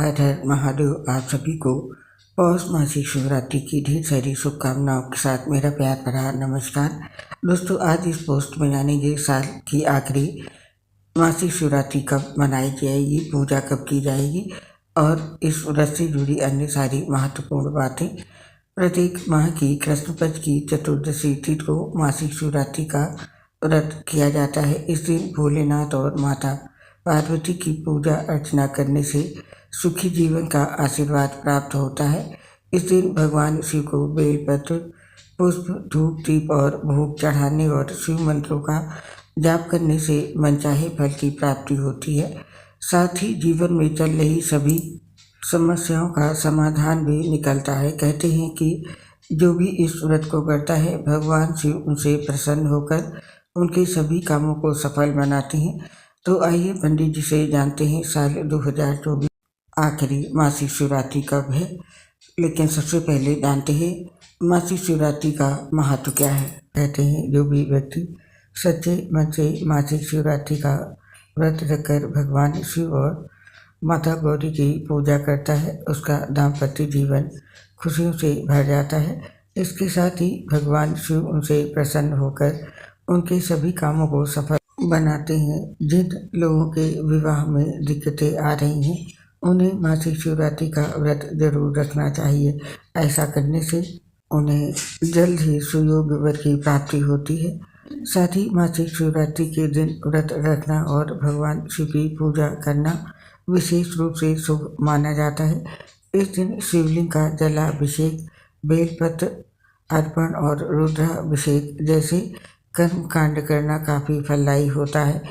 हर हर महादेव। आप सभी को पौष मासिक शिवरात्रि की ढेर सारी शुभकामनाओं के साथ मेरा प्यार भरा नमस्कार। दोस्तों, आज इस पोस्ट में जानेंगे साल की आखिरी मासिक शिवरात्रि कब मनाई जाएगी, पूजा कब की जाएगी और इस व्रत से जुड़ी अन्य सारी महत्वपूर्ण बातें। प्रत्येक माह की कृष्ण पक्ष की चतुर्दशी तिथि को मासिक शिवरात्रि का व्रत किया जाता है। इस दिन भोलेनाथ और माता पार्वती की पूजा अर्चना करने से सुखी जीवन का आशीर्वाद प्राप्त होता है। इस दिन भगवान शिव को बेलपत्र, पुष्प, धूप, दीप और भोग चढ़ाने और शिव मंत्रों का जाप करने से मनचाहे फल की प्राप्ति होती है। साथ ही जीवन में चल रही सभी समस्याओं का समाधान भी निकलता है। कहते हैं कि जो भी इस व्रत को करता है, भगवान शिव उनसे प्रसन्न होकर उनके सभी कामों को सफल बनाते हैं। तो आइए पंडित जी से जानते हैं साल 2024 आखिरी मासिक शिवरात्रि कब है। लेकिन सबसे पहले जानते हैं मासिक शिवरात्रि का महत्व क्या है। कहते हैं जो भी व्यक्ति सच्चे मन से मासिक शिवरात्रि का व्रत रखकर भगवान शिव और माता गौरी की पूजा करता है, उसका दाम्पत्य जीवन खुशियों से भर जाता है। इसके साथ ही भगवान शिव उनसे प्रसन्न होकर उनके सभी कामों को सफल बनाते हैं। जिन लोगों के विवाह में दिक्कतें आ रही हैं, उन्हें मासिक शिवरात्रि का व्रत जरूर रखना चाहिए। ऐसा करने से उन्हें जल्द ही सुयोग वर की प्राप्ति होती है। साथ ही मासिक शिवरात्रि के दिन व्रत रखना और भगवान शिव की पूजा करना विशेष रूप से शुभ माना जाता है। इस दिन शिवलिंग का जलाभिषेक, बेलपत्र अर्पण और रुद्राभिषेक जैसे कर्म कांड करना काफी फलदायी होता है।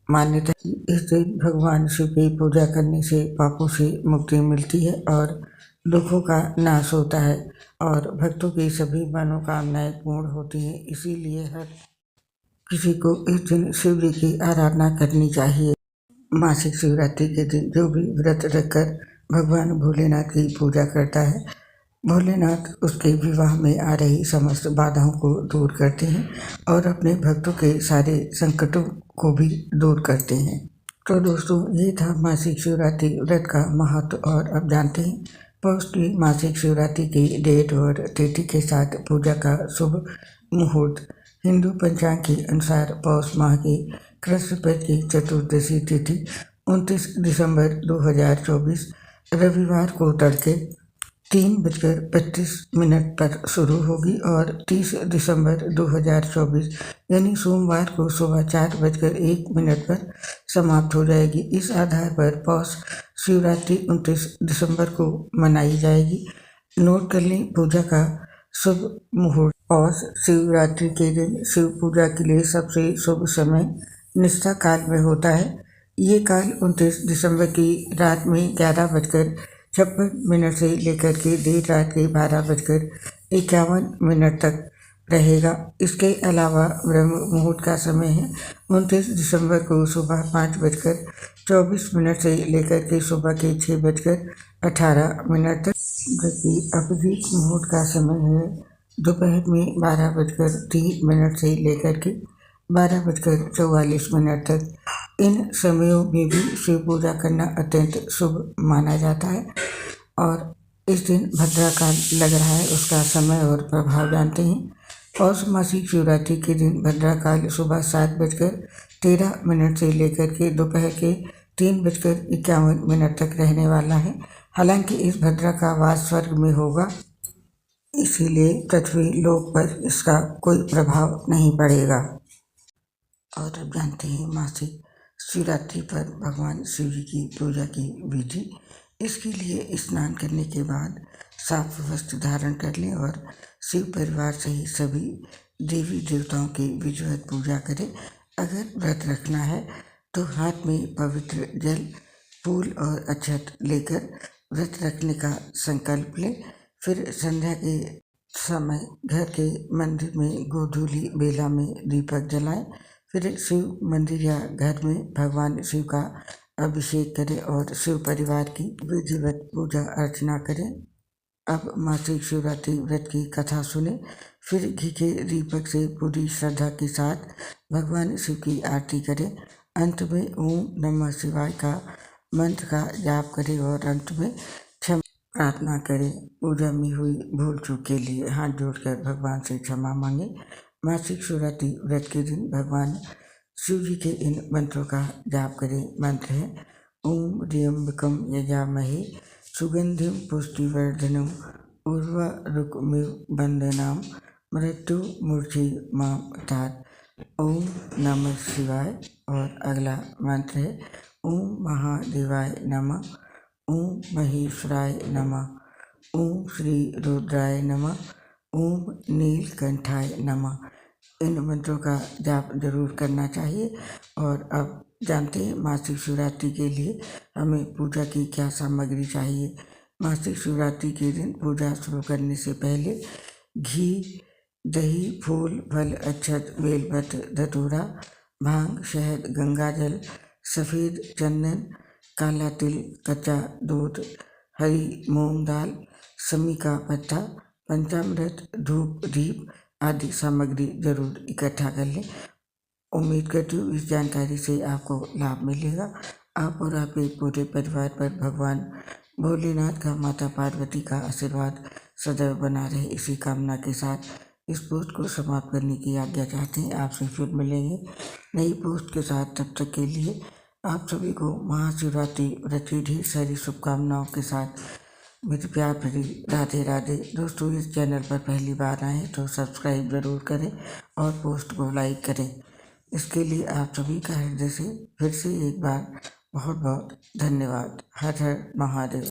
मान्यता है कि इस दिन भगवान शिव की पूजा करने से पापों से मुक्ति मिलती है और दुखों का नाश होता है और भक्तों की सभी मनोकामनाएं पूर्ण होती हैं। इसीलिए हर किसी को इस दिन शिव जी की आराधना करनी चाहिए। मासिक शिवरात्रि के दिन जो भी व्रत रखकर भगवान भोलेनाथ की पूजा करता है, भोलेनाथ उसके विवाह में आ रही समस्त बाधाओं को दूर करते हैं और अपने भक्तों के सारे संकटों को भी दूर करते हैं। तो दोस्तों, ये था मासिक शिवरात्रि व्रत का महत्व। और अब जानते हैं पौष की मासिक शिवरात्रि की डेट और तिथि के साथ पूजा का शुभ मुहूर्त। हिंदू पंचांग के अनुसार पौष माह की कृष्ण पक्ष की चतुर्दशी तिथि 29 दिसंबर 2024 रविवार को तड़के 3:25 पर शुरू होगी और 30 दिसंबर 2024 यानी सोमवार को सुबह 4:01 पर समाप्त हो जाएगी। इस आधार पर पौष शिवरात्रि 29 दिसंबर को मनाई जाएगी। नोट कर लें पूजा का शुभ मुहूर्त। पौष शिवरात्रि के दिन शिव पूजा के लिए सबसे शुभ समय निष्ठा काल में होता है। ये काल 29 दिसंबर की रात में 11:56 से लेकर के देर रात के 12:51 तक रहेगा। इसके अलावा ब्रह्म मुहूर्त का समय है 29 दिसंबर को सुबह 5:24 से लेकर के सुबह के 6:18 तक, जबकि अभिजीत मुहूर्त का समय है दोपहर में 12:03 से लेकर के 12:44 तक। इन समयों में भी शिव पूजा करना अत्यंत शुभ माना जाता है। और इस दिन भद्राकाल लग रहा है, उसका समय और प्रभाव जानते हैं। पौष मासिक शिवरात्रि के दिन भद्राकाल सुबह 7:13 से लेकर के दोपहर के 3:51 तक रहने वाला है। हालांकि इस भद्रा का वास स्वर्ग में होगा, इसीलिए पृथ्वी लोक पर इसका कोई प्रभाव नहीं पड़ेगा। और अब जानते हैं मासिक शिवरात्रि पर भगवान शिव जी की पूजा की विधि। इसके लिए स्नान करने के बाद साफ वस्त्र धारण कर लें और शिव परिवार सहित सभी देवी देवताओं की विधिवत पूजा करें। अगर व्रत रखना है तो हाथ में पवित्र जल, फूल और अक्षत लेकर व्रत रखने का संकल्प लें। फिर संध्या के समय घर के मंदिर में गोधूली बेला में दीपक जलाएं। फिर शिव मंदिर या घर में भगवान शिव का अभिषेक करें और शिव परिवार की विधिवत पूजा अर्चना करें। अब मासिक शिवरात्रि व्रत की कथा सुने। फिर घी के दीपक से पूरी श्रद्धा के साथ भगवान शिव की आरती करें। अंत में ओम नमः शिवाय का मंत्र का जाप करें और अंत में क्षमा प्रार्थना करें। पूजा में हुई भूल चूक के लिए हाथ जोड़कर भगवान से क्षमा मांगे। मासिक शिवरात्रि व्रत के दिन भगवान शिव जी के इन मंत्रों का जाप करें। मंत्र है ओम त्र्यंबकम यजामहे सुगंधिम पुष्टिवर्धनम उर्वारुकमिव बंदनाम मृत्यु मूर्छिमामृतात्। ओम नमः शिवाय। और अगला मंत्र है ओम महादेवाय नमः, ओम महेश्वराय नमः, ओम श्री रुद्राय नमः, ओम नीलकंठाय नमः। इन मंत्रों का जाप जरूर करना चाहिए। और अब जानते हैं मासिक शिवरात्रि के लिए हमें पूजा की क्या सामग्री चाहिए। मासिक शिवरात्रि के दिन पूजा शुरू करने से पहले घी, दही, फूल, फल, अक्षत, बेलपत्र, धतूरा, भांग, शहद, गंगाजल, सफ़ेद चंदन, काला तिल, कच्चा दूध, हरी मूंग दाल, समी का पत्ता, पंचामृत, धूप, दीप आदि सामग्री जरूर इकट्ठा कर लें। उम्मीद करती हूँ इस जानकारी से आपको लाभ मिलेगा। आप और आपके पूरे परिवार पर भगवान भोलेनाथ का, माता पार्वती का आशीर्वाद सदैव बना रहे, इसी कामना के साथ इस पोस्ट को समाप्त करने की आज्ञा चाहते हैं। आपसे फिर मिलेंगे नई पोस्ट के साथ। तब तक के लिए आप सभी को महाशिवरात्रि व्रत की ढेर सारी शुभकामनाओं के साथ मेरी प्यार भरी राधे राधे। दोस्तों, इस चैनल पर पहली बार आएँ तो सब्सक्राइब जरूर करें और पोस्ट को लाइक करें। इसके लिए आप सभी का हृदय से फिर से एक बार बहुत बहुत धन्यवाद। हर हर महादेव।